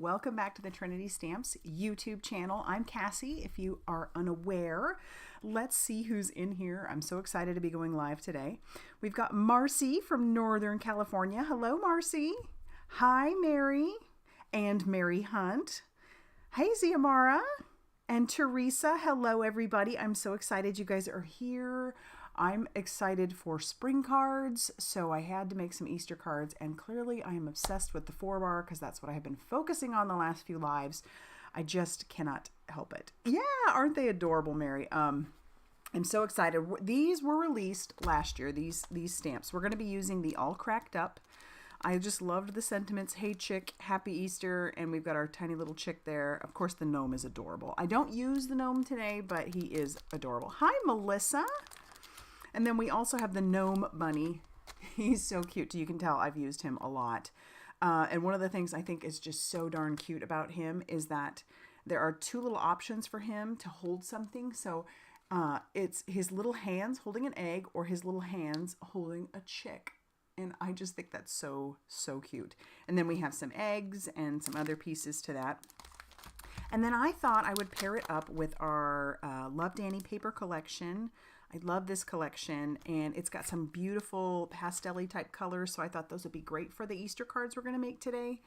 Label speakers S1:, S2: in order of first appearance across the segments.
S1: welcome back to the Trinity Stamps YouTube channel. I'm Cassie, if you are unaware. Let's see who's in here. I'm so excited to be going live today. We've got Marcy from Northern California. Hello, Marcy. Hi, Mary and Mary Hunt. Hey, Ziamara and Teresa. Hello, everybody. I'm so excited you guys are here. I'm excited for spring cards, so I had to make some Easter cards, and clearly I am obsessed with the 4-bar because that's what I have been focusing on the last few lives. I just cannot help it. Yeah, aren't they adorable, Mary? I'm so excited. These were released last year, these stamps. We're going to be using the All Cracked Up. I just loved the sentiments. Hey, chick, happy Easter, and we've got our tiny little chick there. Of course, the gnome is adorable. I don't use the gnome today, but he is adorable. Hi, Melissa. And then we also have the gnome bunny. He's so cute. You can tell I've used him a lot. And one of the things I think is just so darn cute about him is that there are two little options for him to hold something. So it's his little hands holding an egg or his little hands holding a chick. And I just think that's so, so cute. And then we have some eggs and some other pieces to that. And then I thought I would pair it up with our Love Dani paper collection. I love this collection, and it's got some beautiful pastel-y type colors, so I thought those would be great for the Easter cards we're going to make today.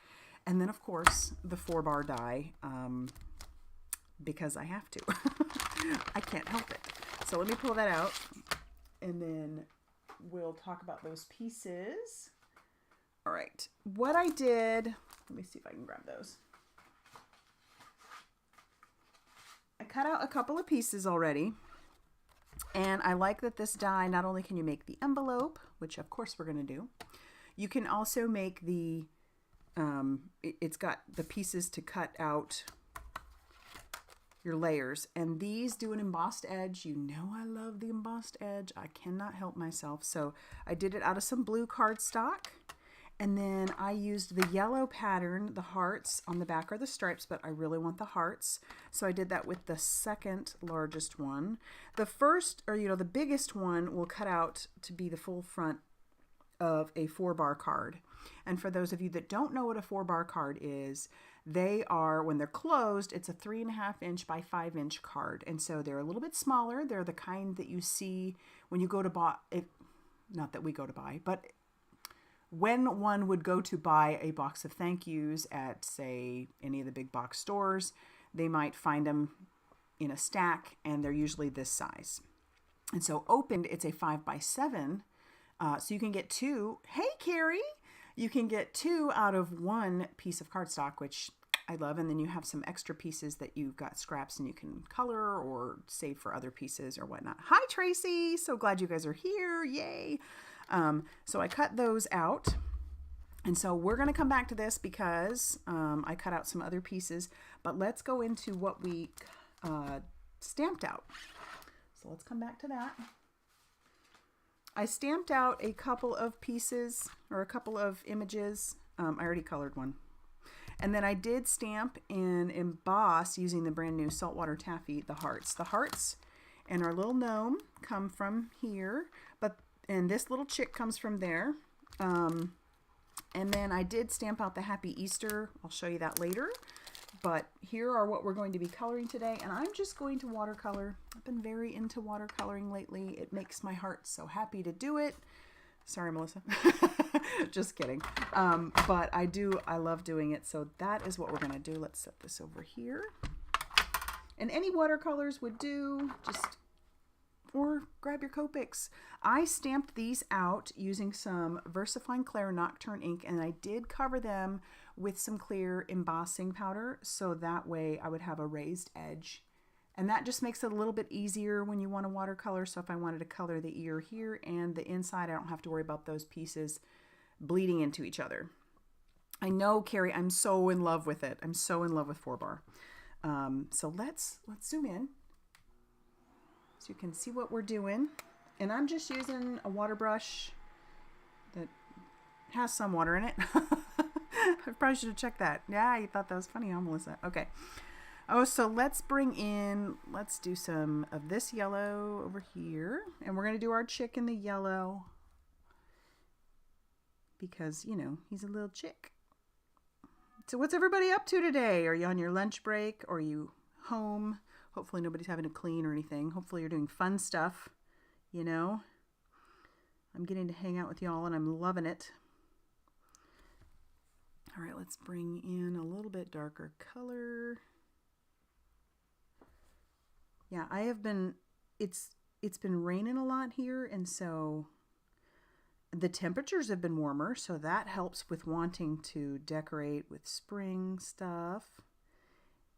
S1: And then, of course, the 4-bar die, because I have to. I can't help it. So let me pull that out, and then we'll talk about those pieces. All right, what I did, let me see if I can grab those. I cut out a couple of pieces already. And I like that this die, not only can you make the envelope, which of course we're going to do, you can also make the, it's got the pieces to cut out your layers. And these do an embossed edge. You know I love the embossed edge. I cannot help myself. So I did it out of some blue cardstock. And then I used the yellow pattern. The hearts on the back are the stripes, but I really want the hearts. So I did that with the second largest one. The first, or the biggest one will cut out to be the full front of a 4-bar card. And for those of you that don't know what a 4-bar card is, they are, when they're closed, it's a 3.5-inch by 5-inch card. And so they're a little bit smaller. They're the kind that you see when you go to buy, not that we go to buy, but when one would go to buy a box of thank yous at, say, any of the big box stores, they might find them in a stack, and they're usually this size. And so opened, it's a 5x7, so you can get two. Hey, Carrie! You can get two out of one piece of cardstock, which I love, and then you have some extra pieces that you've got scraps and you can color or save for other pieces or whatnot. Hi, Tracy! So glad you guys are here. Yay! So I cut those out, and so we're going to come back to this because I cut out some other pieces, but let's go into what we stamped out. So let's come back to that. I stamped out a couple of pieces or a couple of images. I already colored one. And then I did stamp and emboss using the brand new saltwater taffy, the hearts. The hearts and our little gnome come from here, and this little chick comes from there. And then I did stamp out the Happy Easter. I'll show you that later. But here are what we're going to be coloring today. And I'm just going to watercolor. I've been very into watercoloring lately. It makes my heart so happy to do it. Sorry, Melissa. Just kidding. But I love doing it. So that is what we're going to do. Let's set this over here. And any watercolors would do. Or grab your Copics. I stamped these out using some VersaFine Clair Nocturne ink, and I did cover them with some clear embossing powder, so that way I would have a raised edge. And that just makes it a little bit easier when you want to watercolor. So if I wanted to color the ear here and the inside, I don't have to worry about those pieces bleeding into each other. I know, Carrie, I'm so in love with it. I'm so in love with 4-bar. So let's zoom in, so you can see what we're doing. And I'm just using a water brush that has some water in it. I probably should have checked that. Yeah, you thought that was funny, huh, Melissa? Okay. Oh, so let's do some of this yellow over here. And we're going to do our chick in the yellow because, he's a little chick. So what's everybody up to today? Are you on your lunch break? Or are you home? Hopefully nobody's having to clean or anything. Hopefully you're doing fun stuff, you know. I'm getting to hang out with y'all and I'm loving it. All right, let's bring in a little bit darker color. Yeah, it's been raining a lot here, and so the temperatures have been warmer, so that helps with wanting to decorate with spring stuff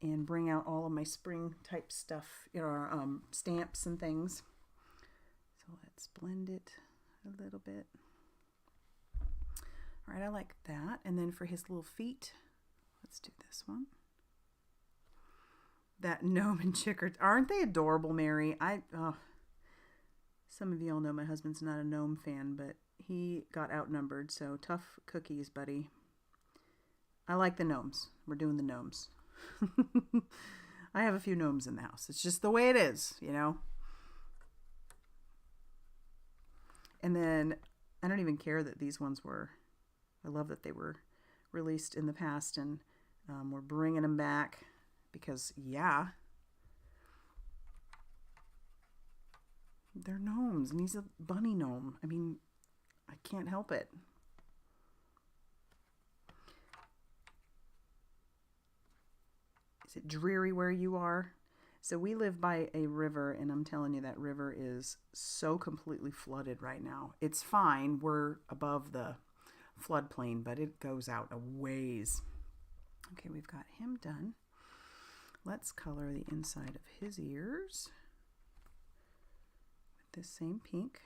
S1: and bring out all of my spring type stuff, you know, stamps and things. So let's blend it a little bit. All right, I like that. And then for his little feet, let's do this one. That gnome and chicker, aren't they adorable, Mary? Some of y'all know my husband's not a gnome fan, but he got outnumbered, so tough cookies, buddy. I like the gnomes. We're doing the gnomes. I have a few gnomes in the house. It's just the way it is, you know? And then I don't even care that these ones were, I love that they were released in the past, and we're bringing them back because, yeah, they're gnomes, and he's a bunny gnome. I mean, I can't help it. Is it dreary where you are? So we live by a river, and I'm telling you, that river is so completely flooded right now. It's fine. We're above the floodplain, but it goes out a ways. Okay, we've got him done. Let's color the inside of his ears with this same pink.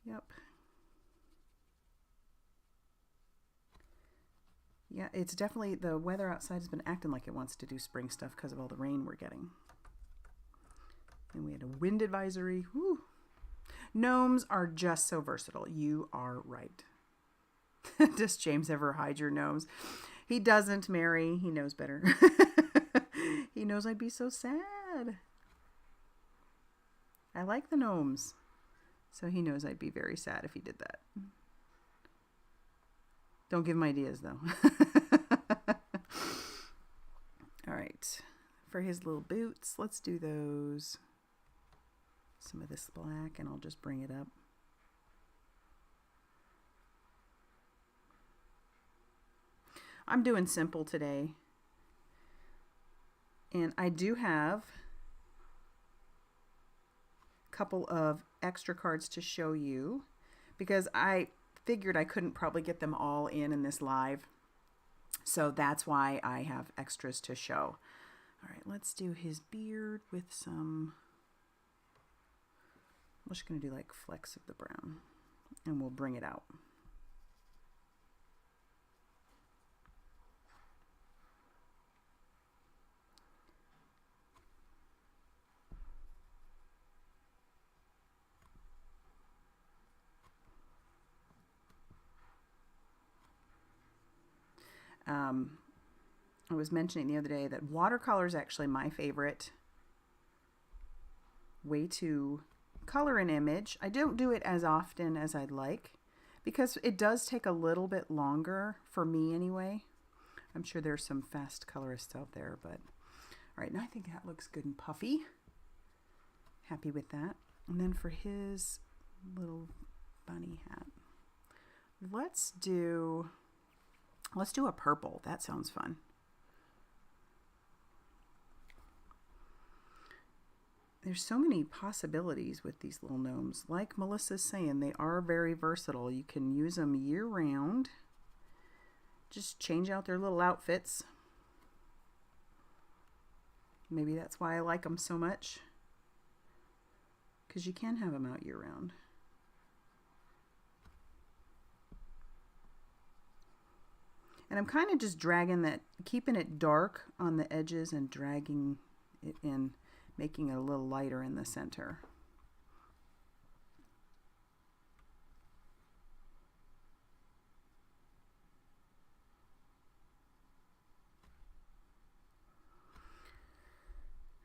S1: Yep. Yeah, it's definitely, the weather outside has been acting like it wants to do spring stuff because of all the rain we're getting. And we had a wind advisory. Woo. Gnomes are just so versatile. You are right. Does James ever hide your gnomes? He doesn't, Mary. He knows better. He knows I'd be so sad. I like the gnomes. So he knows I'd be very sad if he did that. Don't give him ideas, though. All right. For his little boots, let's do those. Some of this black, and I'll just bring it up. I'm doing simple today. And I do have a couple of extra cards to show you because I figured I couldn't probably get them all in this live. So that's why I have extras to show. All right, let's do his beard with some, I'm just going to do like flecks of the brown, and we'll bring it out. I was mentioning the other day that watercolor is actually my favorite way to color an image. I don't do it as often as I'd like because it does take a little bit longer for me anyway. I'm sure there's some fast colorists out there, but all right, now I think that looks good and puffy. Happy with that. And then for his little bunny hat, let's do a purple. That sounds fun. There's so many possibilities with these little gnomes. Like Melissa's saying, they are very versatile. You can use them year round. Just change out their little outfits. Maybe that's why I like them so much. Because you can have them out year round. And I'm kind of just dragging that, keeping it dark on the edges and dragging it in, making it a little lighter in the center.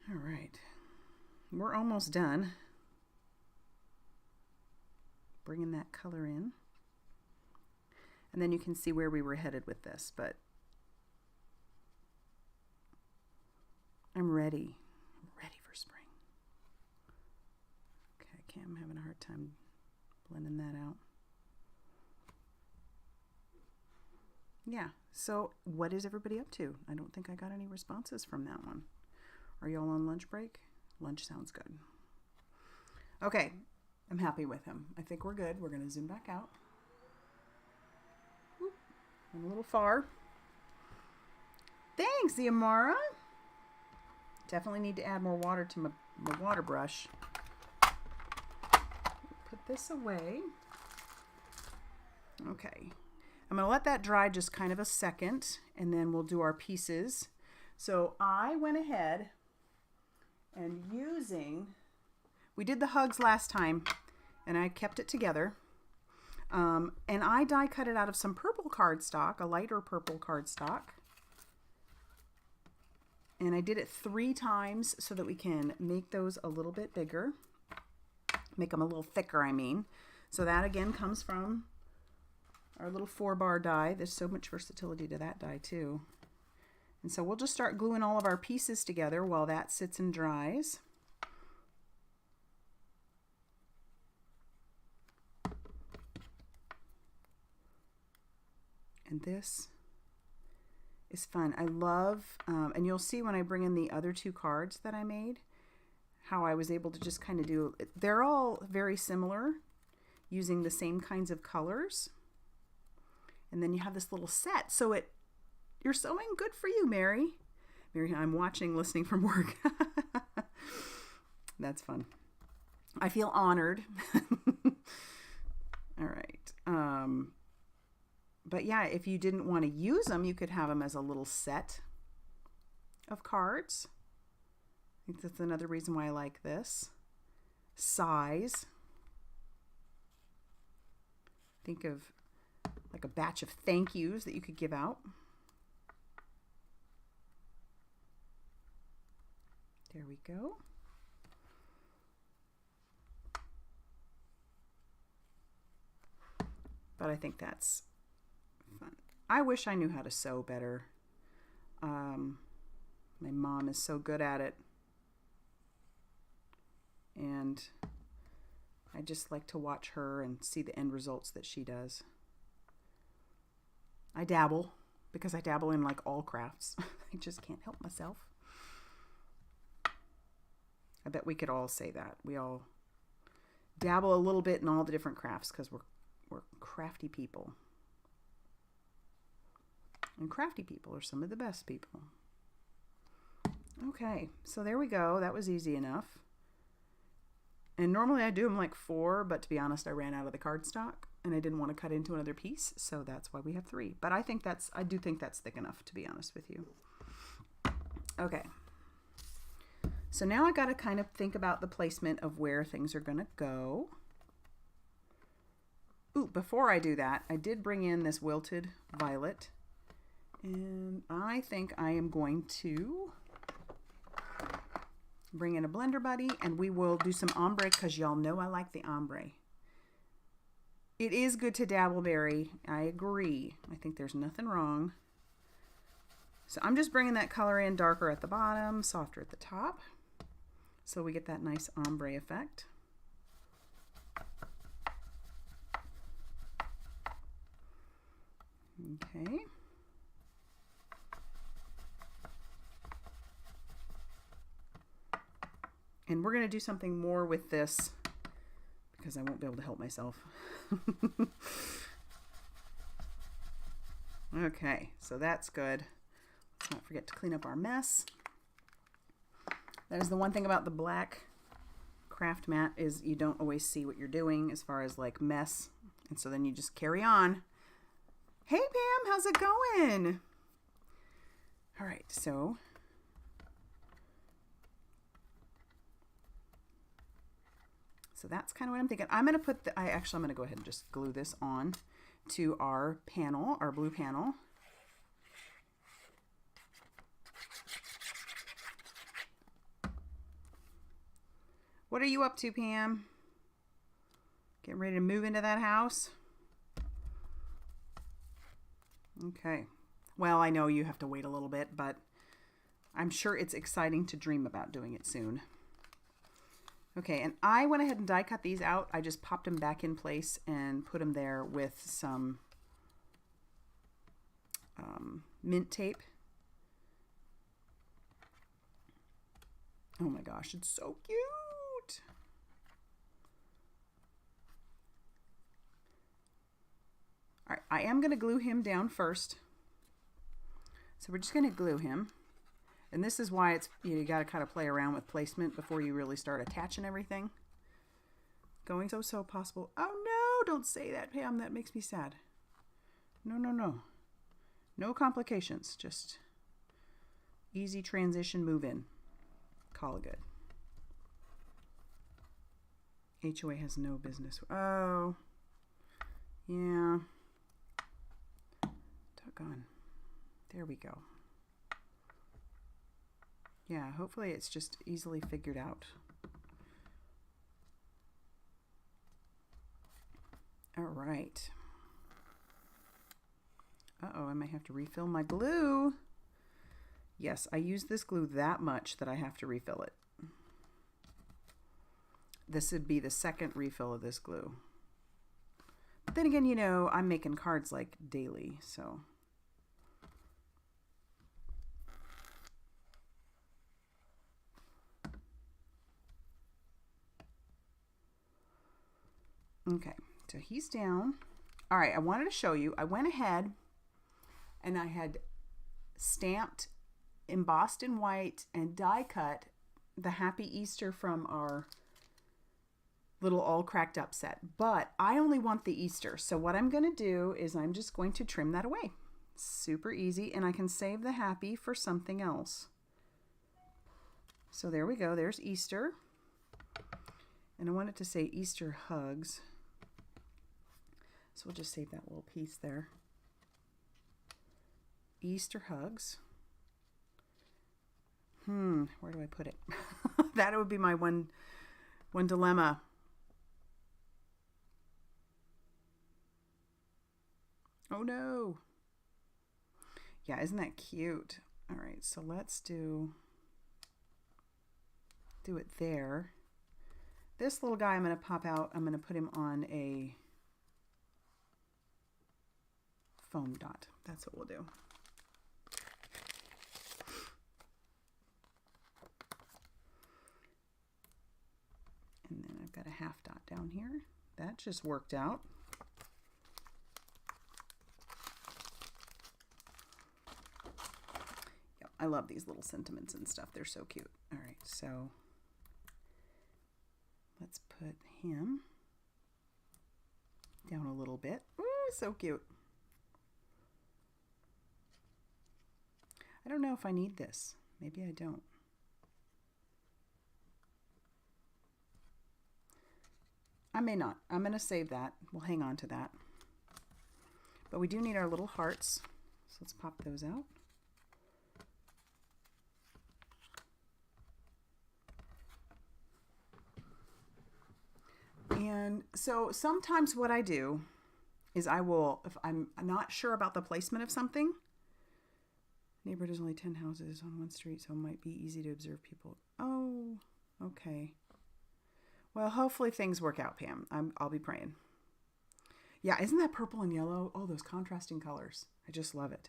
S1: All right, we're almost done. bringing that color in. And then you can see where we were headed with this, but I'm ready. I'm ready for spring. Okay, I'm having a hard time blending that out. Yeah, so what is everybody up to? I don't think I got any responses from that one. Are y'all on lunch break? Lunch sounds good. Okay, I'm happy with him. I think we're good. We're going to zoom back out. Whoop, went a little far. Thanks, Iamara. Definitely need to add more water to my water brush. Put this away. Okay. I'm going to let that dry just kind of a second, and then we'll do our pieces. So I went ahead and we did the hugs last time, and I kept it together. And I die cut it out of some purple cardstock, a lighter purple cardstock. And I did it 3 times so that we can make those a little bit bigger. Make them a little thicker, I mean. So that again comes from our little 4-bar die. There's so much versatility to that die too. And so we'll just start gluing all of our pieces together while that sits and dries. And this is fun. I love, and you'll see when I bring in the other 2 cards that I made, how I was able to just kind of do, they're all very similar, using the same kinds of colors. And then you have this little set. So you're sewing. Good for you, Mary. Mary, I'm watching, listening from work. That's fun. I feel honored. All right. But yeah, if you didn't want to use them, you could have them as a little set of cards. I think that's another reason why I like this. Size. Think of like a batch of thank yous that you could give out. There we go. But I think that's fun. I wish I knew how to sew better. My mom is so good at it. And I just like to watch her and see the end results that she does. I dabble, because I dabble in like all crafts. I just can't help myself. I bet we could all say that. We all dabble a little bit in all the different crafts because we're crafty people. And crafty people are some of the best people. Okay, so there we go. That was easy enough. And normally I do them like 4, but to be honest, I ran out of the cardstock and I didn't want to cut into another piece, so that's why we have 3. But I do think that's thick enough, to be honest with you. Okay. So now I got to kind of think about the placement of where things are going to go. Ooh, before I do that, I did bring in this wilted violet, and I think I am going to bring in a blender buddy, and we will do some ombre because y'all know I like the ombre. It is good to dabble berry. I agree. I think there's nothing wrong. So I'm just bringing that color in darker at the bottom, softer at the top, so we get that nice ombre effect. Okay. And we're going to do something more with this because I won't be able to help myself. Okay, so that's good. Let's not forget to clean up our mess. That is the one thing about the black craft mat, is you don't always see what you're doing as far as like mess. And so then you just carry on. Hey Pam, how's it going? All right, so that's kind of what I'm thinking. I'm going to put I'm going to go ahead and just glue this on to our panel, our blue panel. What are you up to, Pam? Getting ready to move into that house? Okay. Well, I know you have to wait a little bit, but I'm sure it's exciting to dream about doing it soon. Okay, and I went ahead and die cut these out. I just popped them back in place and put them there with some mint tape. Oh my gosh, it's so cute. All right, I am going to glue him down first. So we're just going to glue him. And this is why it's, you got to kind of play around with placement before you really start attaching everything. Going so possible. Oh no, don't say that, Pam. That makes me sad. No, no, no. No complications. Just easy transition, move in. Call it good. HOA has no business. Oh. Yeah. Doggone. There we go. Yeah, hopefully it's just easily figured out. All right. Uh-oh, I might have to refill my glue. Yes, I use this glue that much that I have to refill it. This would be the second refill of this glue. But then again, you know, I'm making cards like daily, so. Okay, so he's down. All right, I wanted to show you. I went ahead and I had stamped, embossed in white, and die cut the Happy Easter from our little all cracked up set. But I only want the Easter. So what I'm going to do is I'm just going to trim that away. Super easy. And I can save the Happy for something else. So there we go. There's Easter. And I want it to say Easter hugs. So we'll just save that little piece there. Easter hugs. Where do I put it? That would be my one dilemma. Oh no. Yeah, isn't that cute? All right, so let's do it there. This little guy I'm going to pop out. I'm going to put him on a foam dot. That's what we'll do. And then I've got a half dot down here. That just worked out. Yep, I love these little sentiments and stuff. They're so cute. All right, so let's put him down a little bit. Ooh, so cute. I don't know if I need this. Maybe I don't. I may not. I'm going to save that. We'll hang on to that. But we do need our little hearts. So let's pop those out. And so sometimes what I do is I will, if I'm not sure about the placement of something, neighborhood is only 10 houses on one street, so it might be easy to observe people. Oh, okay. Well, hopefully things work out, Pam. I'll be praying. Yeah, isn't that purple and yellow? Oh, those contrasting colors. I just love it.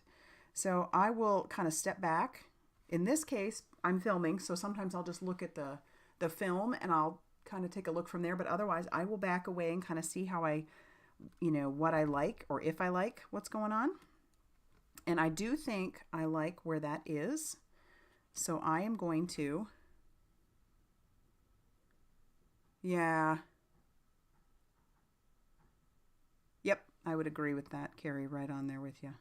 S1: So I will kind of step back. In this case, I'm filming, so sometimes I'll just look at the film and I'll kind of take a look from there. But otherwise, I will back away and kind of see how what I like, or if I like what's going on. And I do think I like where that is. So I am going to, yeah. Yep, I would agree with that, Carrie, right on there with you.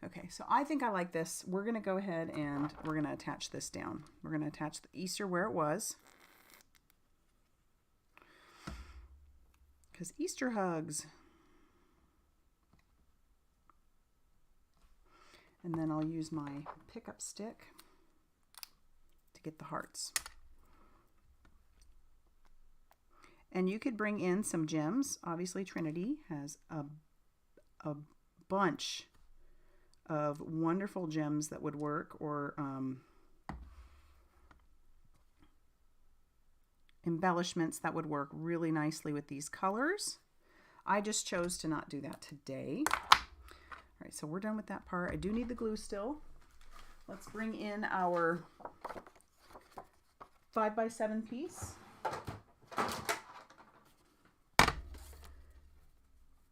S1: Okay, so I think I like this. We're going to go ahead and we're going to attach this down. We're going to attach the Easter where it was. Because Easter hugs. And then I'll use my pickup stick to get the hearts. And you could bring in some gems. Obviously, Trinity has a bunch of wonderful gems that would work, or embellishments that would work really nicely with these colors. I just chose to not do that today. All right, so we're done with that part. I do need the glue still. Let's bring in our 5x7 piece.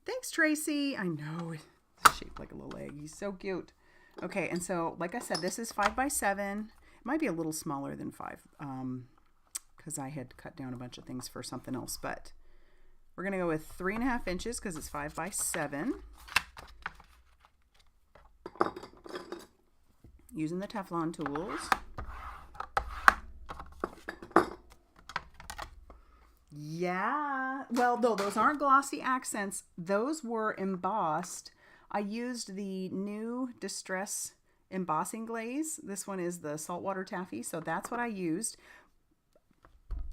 S1: Thanks, Tracy. I know, it's shaped like a little egg. He's so cute. Okay, and so, like I said, this is 5x7. It might be a little smaller than 5, because I had cut down a bunch of things for something else, but we're going to go with 3.5 inches because it's 5x7. Using the Teflon tools. Yeah. Well, no, those aren't glossy accents. Those were embossed. I used the new Distress embossing glaze. This one is the saltwater taffy, so that's what I used.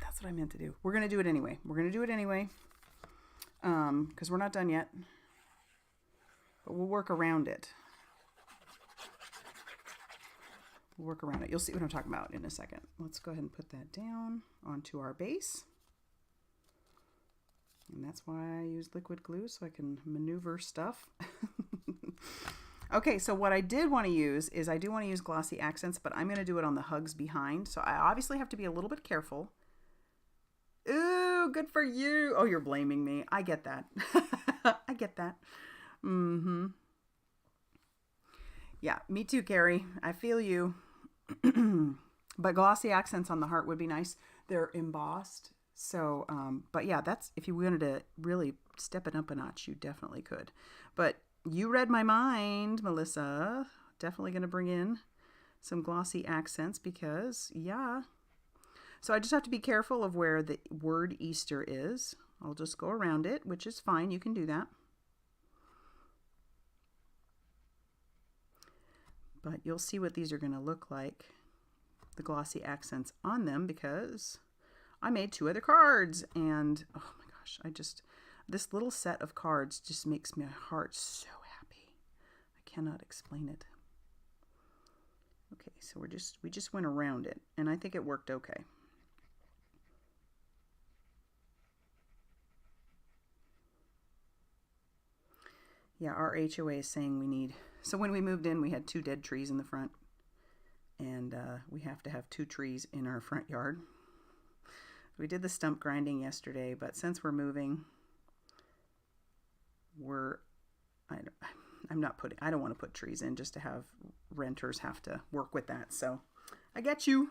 S1: That's what I meant to do. We're going to do it anyway. We're going to do it anyway because we're not done yet. But we'll work around it. We'll work around it. You'll see what I'm talking about in a second. Let's go ahead and put that down onto our base. And that's why I use liquid glue, so I can maneuver stuff. Okay, so what I did want to use is I do want to use glossy accents, but I'm going to do it on the hugs behind. So I obviously have to be a little bit careful. Ooh, good for you. Oh, you're blaming me. I get that. I get that. Mm-hmm. Yeah, me too, Carrie. I feel you. But glossy accents on the heart would be nice. They're embossed. So, but yeah, that's, if you wanted to really step it up a notch, you definitely could. But you read my mind, Melissa. Definitely going to bring in some glossy accents because, yeah. So I just have to be careful of where the word Easter is. I'll just go around it, which is fine. You can do that. But you'll see what these are going to look like, the glossy accents on them, because I made 2 other cards, and oh my gosh, this little set of cards just makes my heart so happy. I cannot explain it. Okay, so we just went around it, and I think it worked okay. Yeah, our HOA is saying we need, so when we moved in, we had 2 dead trees in the front, and we have to have 2 trees in our front yard. We did the stump grinding yesterday, but since we're moving, I don't want to put trees in just to have renters have to work with that. So I get you.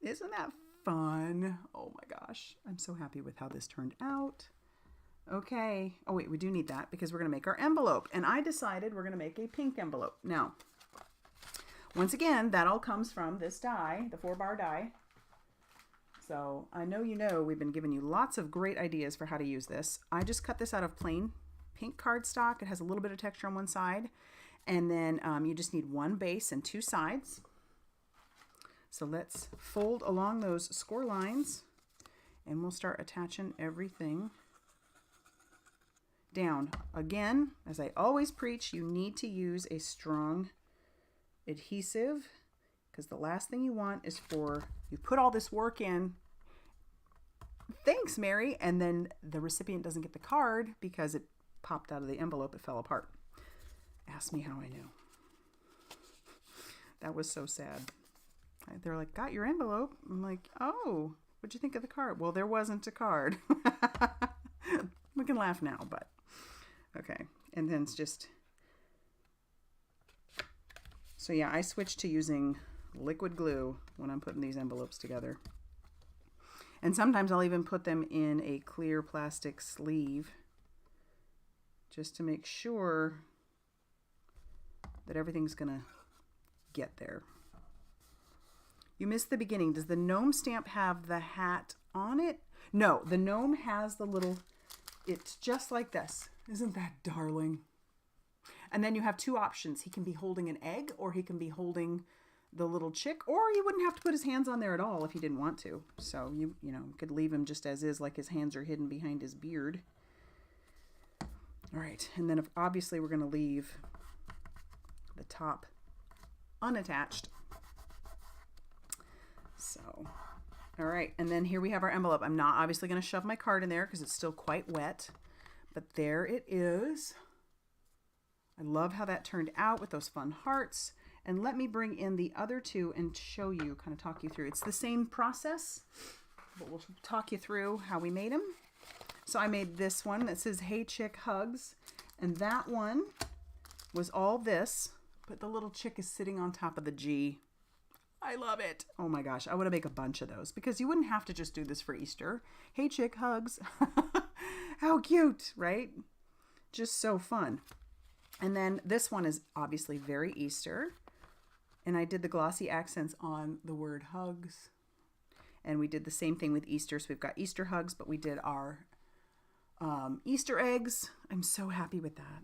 S1: Isn't that fun? Oh my gosh. I'm so happy with how this turned out. Okay. Oh wait, we do need that because we're going to make our envelope. And I decided we're going to make a pink envelope. Now, once again, that all comes from this die, the 4-bar die. So I know we've been giving you lots of great ideas for how to use this. I just cut this out of plain pink cardstock. It has a little bit of texture on one side. And then you just need 1 base and 2 sides. So let's fold along those score lines and we'll start attaching everything down. Again, as I always preach, you need to use a strong adhesive because the last thing you want is for you put all this work in. Thanks, Mary. And then the recipient doesn't get the card because it popped out of the envelope. It fell apart. Ask me how I knew. That was so sad. They're like, got your envelope? I'm like, oh, what'd you think of the card? Well, there wasn't a card. We can laugh now, but okay. And then it's just, so yeah, I switched to using liquid glue when I'm putting these envelopes together. And sometimes I'll even put them in a clear plastic sleeve just to make sure that everything's gonna get there. You missed the beginning. Does the Gnome stamp have the hat on it? No, the Gnome has the little, it's just like this. Isn't that darling? And then you have 2 options. He can be holding an egg or he can be holding the little chick, or you wouldn't have to put his hands on there at all if you didn't want to. So you could leave him just as is, like his hands are hidden behind his beard. All right, and then obviously we're going to leave the top unattached. So, all right, and then here we have our envelope. I'm not obviously going to shove my card in there because it's still quite wet, but there it is. I love how that turned out with those fun hearts. And let me bring in the other two and show you, kind of talk you through. It's the same process, but we'll talk you through how we made them. So I made this one that says, "Hey Chick Hugs." And that one was all this, but the little chick is sitting on top of the G. I love it. Oh my gosh, I want to make a bunch of those because you wouldn't have to just do this for Easter. Hey Chick Hugs. How cute, right? Just so fun. And then this one is obviously very Easter. And I did the glossy accents on the word hugs. And we did the same thing with Easter. So we've got Easter hugs, but we did our Easter eggs. I'm so happy with that.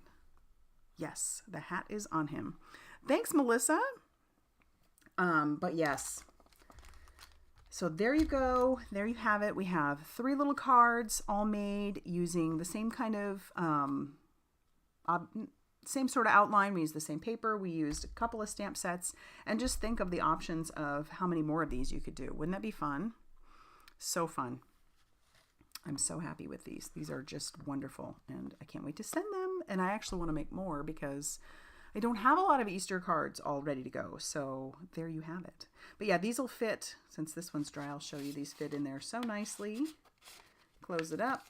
S1: Yes, the hat is on him. Thanks, Melissa. But yes. So there you go. There you have it. We have 3 little cards all made using the same kind of same sort of outline. We used the same paper. We used a couple of stamp sets, and just think of the options of how many more of these you could do. Wouldn't that be fun? So fun. I'm so happy with these. These are just wonderful, and I can't wait to send them. And I actually want to make more because I don't have a lot of Easter cards all ready to go. So there you have it. But yeah, these will fit. Since this one's dry, I'll show you. These fit in there so nicely. Close it up.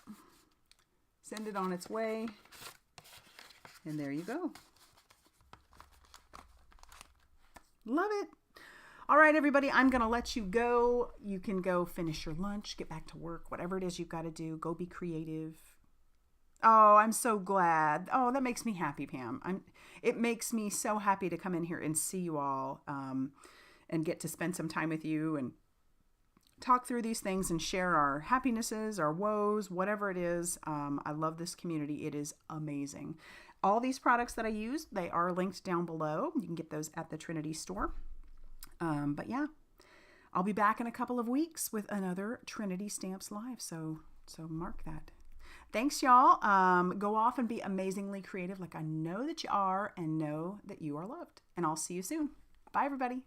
S1: Send it on its way. And there you go. Love it. All right, everybody, I'm going to let you go. You can go finish your lunch, get back to work, whatever it is you've got to do. Go be creative. Oh, I'm so glad. Oh, that makes me happy, Pam. It makes me so happy to come in here and see you all and get to spend some time with you and talk through these things and share our happinesses, our woes, whatever it is. I love this community. It is amazing. All these products that I use, they are linked down below. You can get those at the Trinity store. But yeah, I'll be back in a couple of weeks with another Trinity Stamps Live. So mark that. Thanks, y'all. Go off and be amazingly creative like I know that you are, and know that you are loved. And I'll see you soon. Bye, everybody.